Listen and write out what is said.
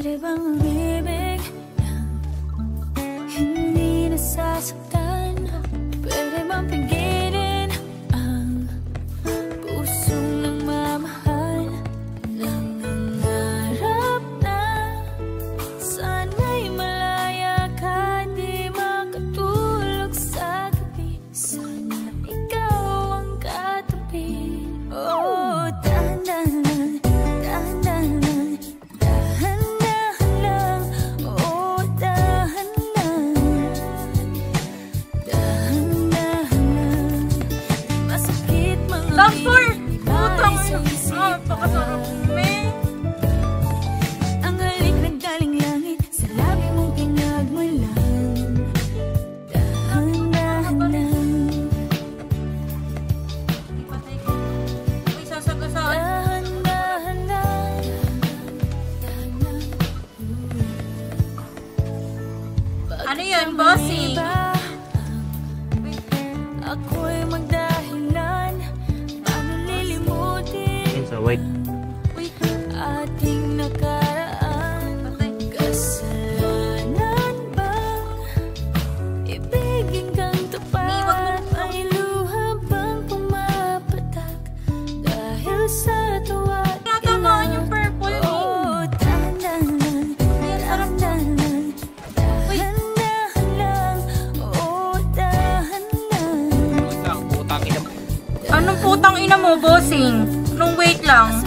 Pwede bang umibig nang hindi nasasaktan? Pwede bang pigilin ang pusong nagmamahal? Nangangarap na sana'y malaya ka, di makatulog sa gabi. Sana ikaw ang katabi. Oh, dahan-dahan, dahan-dahan lang, dahan-dahan lang. Oh, dahan-dahan, dahan-dahan lang. Masakit mga Tamper! ibigay sa isipan. Pakasarap me. Ang halik naggaling langit, sa labi mong pinagmulan. Dahan-dahan lang, Ipatay ko. Uy, sasagasaan. dahan-dahan lang, dahan-dahan. Ano yun, bossy? Ako'y magdahilan, paano lilimutin Sa white. Uy, ating nakaraan? patay. Kasalanan bang ibigin kang tapat? May luha bang pumapatak dahil sa tuwa? Tatamaan yung purple eh. Oh, dahan-dahan, dahan-dahan, dahan-dahan lang. Oh, dahan-dahan. Putang ina. Anong putang ina mo, bossing? Nung wait lang.